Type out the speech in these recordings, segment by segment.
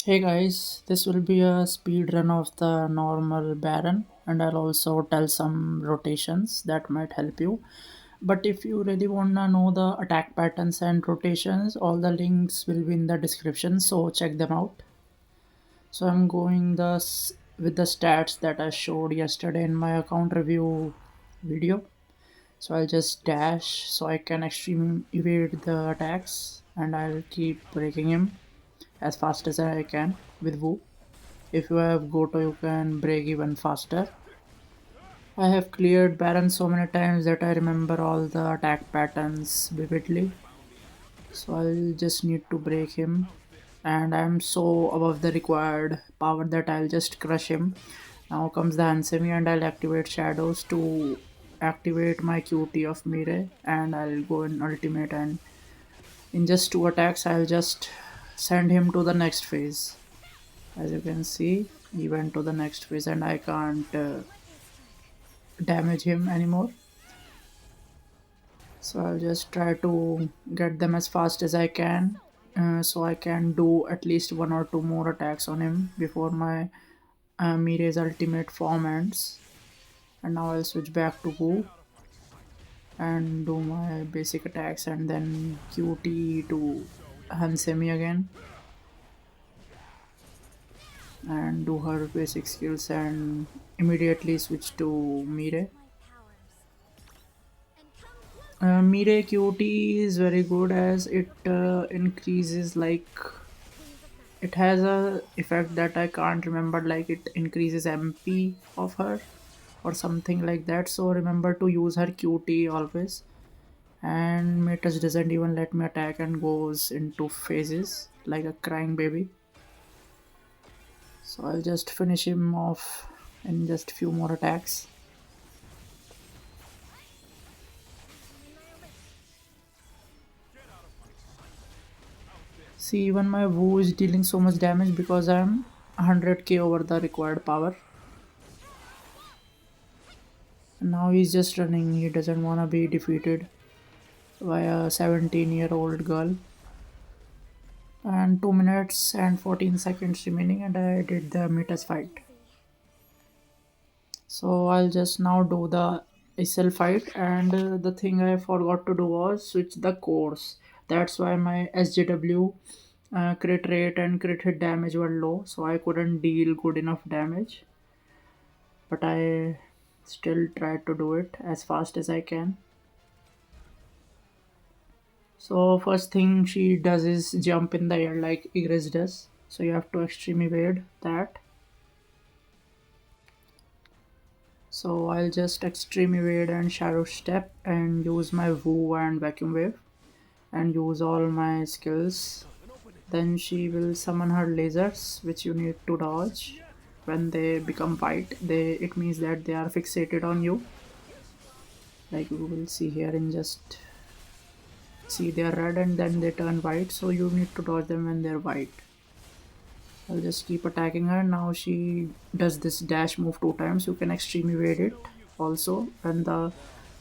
Hey guys, this will be a speed run of the normal Baron, and I'll also tell some rotations that might help you. But if you really wanna know the attack patterns and rotations, all the links will be in the description, so check them out. So I'm going with the stats that I showed yesterday in my account review video. So I'll just dash so I can extreme evade the attacks, and I'll keep breaking him as fast as I can with Wu. If you have Goto, you can break even faster. I have cleared Baron so many times that I remember all the attack patterns vividly. So I'll just need to break him. And I'm so above the required power that I'll just crush him. Now comes the Hansemi and I'll activate Shadows to activate my QT of Mire, and I'll go in ultimate, and in just two attacks I'll just send him to the next phase. As you can see, he went to the next phase and I can't damage him anymore. So I'll just try to get them as fast as I can, so I can do at least one or two more attacks on him before my Mire's ultimate form ends. And now I'll switch back to Wu and do my basic attacks, and then QT to Hansemi again and do her basic skills and immediately switch to Mire. Mire QT is very good as it increases, like, it has a effect that I can't remember, like it increases MP of her or something like that. So remember to use her QT always. And Matus doesn't even let me attack and goes into phases like a crying baby. So I'll just finish him off in just few more attacks. See, even my Wu is dealing so much damage because I'm 100k over the required power. And now he's just running, he doesn't want to be defeated by a 17-year-old girl. And 2 minutes and 14 seconds remaining, and I did the Mitas fight. So I'll just now do the Esil fight, and the thing I forgot to do was switch the course. That's why my SJW crit rate and crit hit damage were low, so I couldn't deal good enough damage. But I still tried to do it as fast as I can. So first thing she does is jump in the air like Igris does. So you have to extreme evade that. So I'll just extreme evade and shadow step and use my Woo and vacuum wave and use all my skills. Then she will summon her lasers, which you need to dodge. When they become white, it means that they are fixated on you. Like you will see here in just see, they are red and then they turn white, so you need to dodge them when they're white. I'll just keep attacking her. Now she does this dash move two times. You can extreme evade it also when the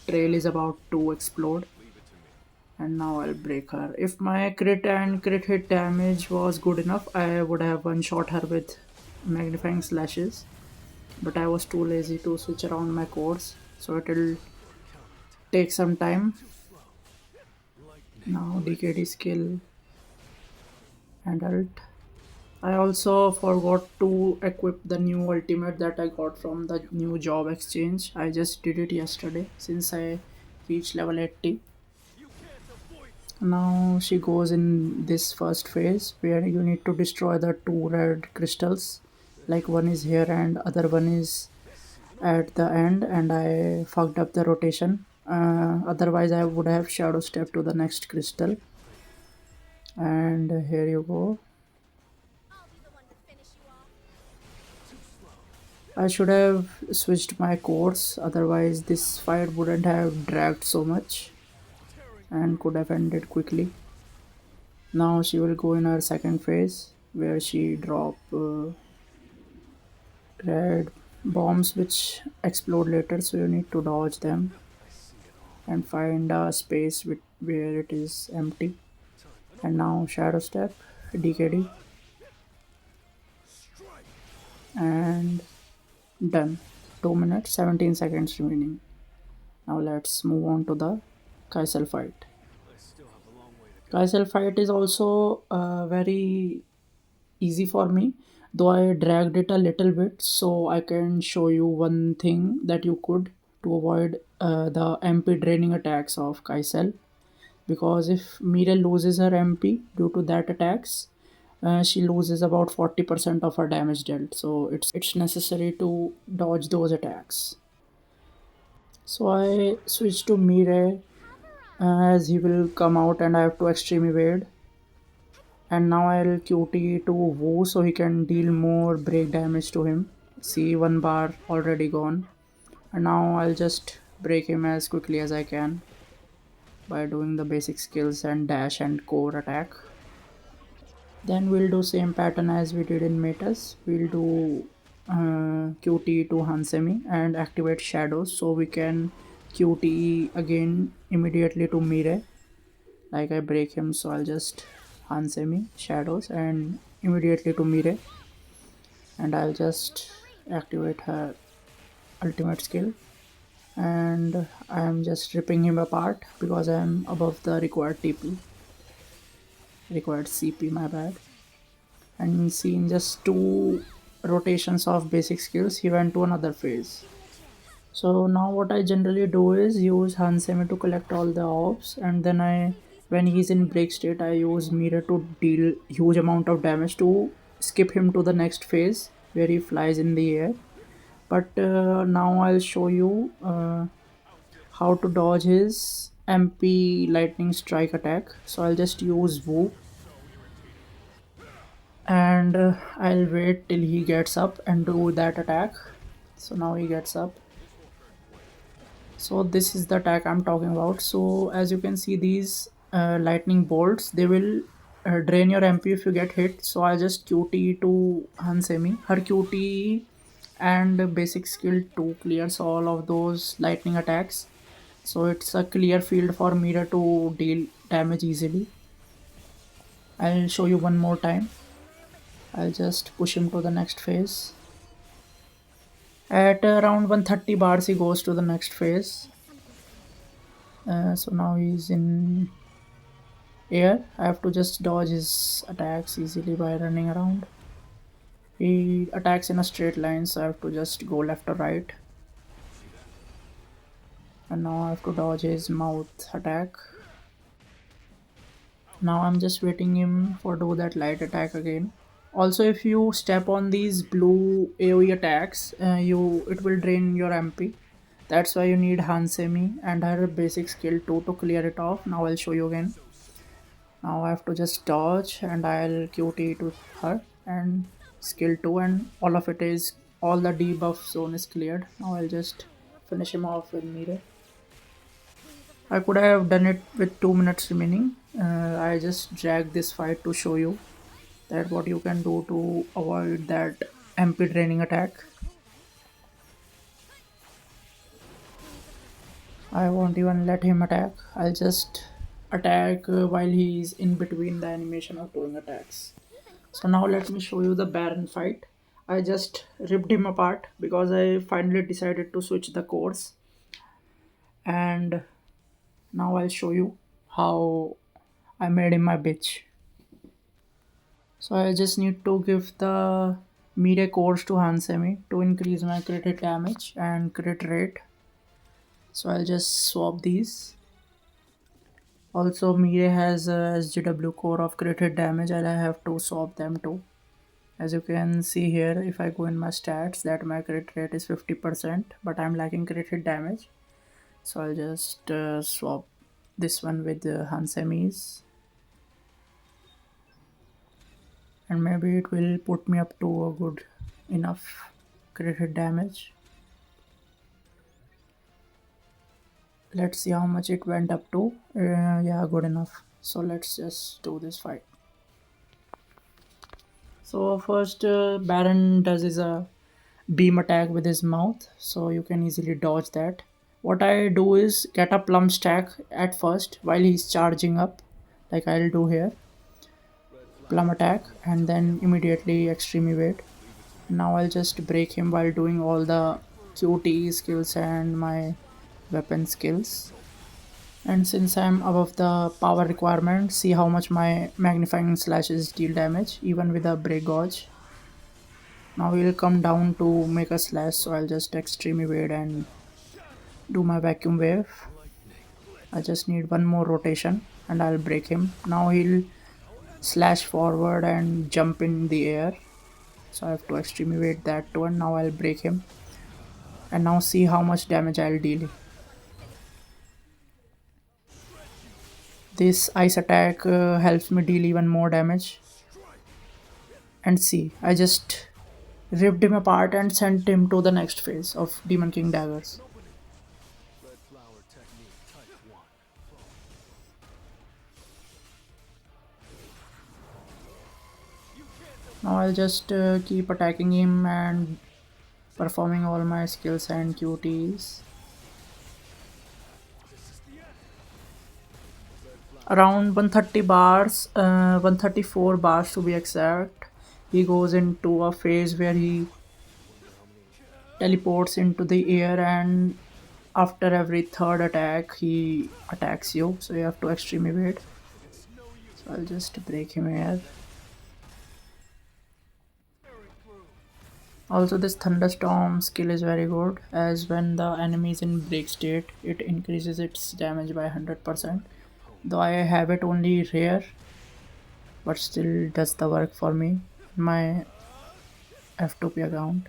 trail is about to explode. And now I'll break her. If my crit and crit hit damage was good enough, I would have one shot her with magnifying slashes. But I was too lazy to switch around my course, so it'll take some time. Now DKD skill and ult. I also forgot to equip the new ultimate that I got from the new job exchange. I just did it yesterday since I reached level 80. Now she goes in this first phase where you need to destroy the two red crystals. Like one is here and other one is at the end, and I fucked up the rotation. Otherwise I would have shadow step to the next crystal. And here you go. I should have switched my course, otherwise this fight wouldn't have dragged so much and could have ended quickly. Now she will go in her second phase where she drop red bombs which explode later, so you need to dodge them and find a space where it is empty. And now shadow step, DKD. And done. 2 minutes 17 seconds remaining. Now let's move on to the Kaisel fight. Kaisel fight is also very easy for me, though I dragged it a little bit, so I can show you one thing that you could to avoid the MP draining attacks of Kaisel. Because if Mira loses her MP due to that attacks, she loses about 40% of her damage dealt. So it's necessary to dodge those attacks. So I switch to Mire as he will come out and I have to extreme evade. And now I'll QT to Wu so he can deal more break damage to him. See, one bar already gone. And now I'll just break him as quickly as I can by doing the basic skills and dash and core attack. Then we'll do same pattern as we did in Metas. We'll do QT to Hansemi and activate shadows so we can QT again immediately to Mire. Like I break him, so I'll just Hansemi shadows and immediately to Mire, and I'll just activate her ultimate skill, and I'm just ripping him apart because I'm above the required TP, required CP, my bad. And see, in just two rotations of basic skills he went to another phase. So now what I generally do is use Hansemi to collect all the orbs, and then when he's in break state, I use Mirror to deal huge amount of damage to skip him to the next phase where he flies in the air. But now I'll show you how to dodge his MP lightning strike attack. So I'll just use Wu, and I'll wait till he gets up and do that attack. So now he gets up. So this is the attack I'm talking about. So as you can see, these lightning bolts, they will drain your MP if you get hit. So I just QT to Hansemi. Her QT and basic skill 2 clears all of those lightning attacks. So it's a clear field for Mira to deal damage easily. I'll show you one more time. I'll just push him to the next phase. At around 130 bars he goes to the next phase. So now he's in air. I have to just dodge his attacks easily by running around. He attacks in a straight line, so I have to just go left or right. And now I have to dodge his mouth attack. Now I'm just waiting him for do that light attack again. Also, if you step on these blue AoE attacks, it will drain your MP. That's why you need Hansemi and her basic skill 2 to clear it off. Now I'll show you again. Now I have to just dodge and I'll QT to her and skill 2, and all the debuff zone is cleared. Now I'll just finish him off with Mire. I could have done it with 2 minutes remaining. I just dragged this fight to show you that what you can do to avoid that MP draining attack. I won't even let him attack. I'll just attack while he's in between the animation of doing attacks. So now let me show you the Baron fight. I just ripped him apart because I finally decided to switch the course. And now I'll show you how I made him my bitch. So I just need to give the melee course to Hansemi to increase my crit hit damage and crit rate. So I'll just swap these. Also, Mire has a SGW core of crit hit damage and I have to swap them too. As you can see here, if I go in my stats, that my crit rate is 50%, but I'm lacking crit hit damage. So I'll just swap this one with Hansemi's. And maybe it will put me up to a good enough crit hit damage. Let's see how much it went up to. Yeah, good enough. So let's just do this fight. So first Baron does is a beam attack with his mouth, so you can easily dodge that. What I do is get a plum stack at first while he's charging up, like I'll do here. Plum attack and then immediately extreme evade. Now I'll just break him while doing all the QT skills and my weapon skills. And since I'm above the power requirement, see how much my magnifying slashes deal damage even with a break gauge. Now we'll come down to make a slash, so I'll just extreme evade and do my vacuum wave. I just need one more rotation and I'll break him. Now he'll slash forward and jump in the air. So I have to extreme evade that too, and now I'll break him. And now see how much damage I'll deal. This ice attack helps me deal even more damage. And see, I just ripped him apart and sent him to the next phase of Demon King daggers. Now I'll just keep attacking him and performing all my skills and QTs. Around 130 bars, 134 bars to be exact, he goes into a phase where he teleports into the air, and after every third attack he attacks you, so you have to extreme evade. So I'll just break him here. Also, this thunderstorm skill is very good, as when the enemy is in break state it increases its damage by 100%. Though I have it only rare, but still does the work for me in my F2P account.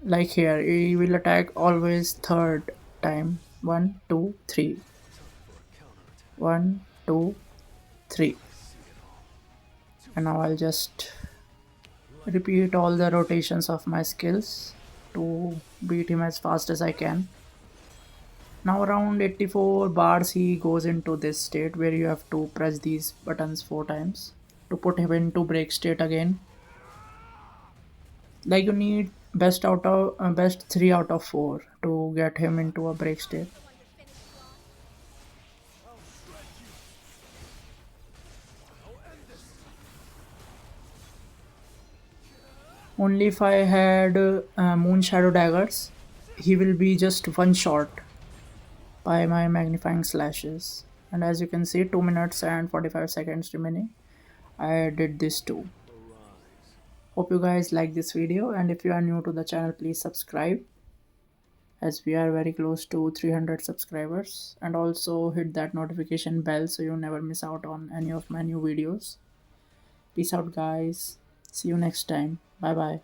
Like here, he will attack always third time. One, two, three. One, two, three. And now I'll just repeat all the rotations of my skills to beat him as fast as I can. Now around 84 bars he goes into this state where you have to press these buttons 4 times to put him into break state again. Like you need best 3 out of 4 to get him into a break state. Only if I had moon shadow daggers, he will be just one shot by my magnifying slashes. And as you can see, 2 minutes and 45 seconds remaining. I did this too. Hope you guys like this video, and if you are new to the channel, please subscribe, as we are very close to 300 subscribers, and also hit that notification bell so you never miss out on any of my new videos. Peace out guys. See you next time. Bye bye.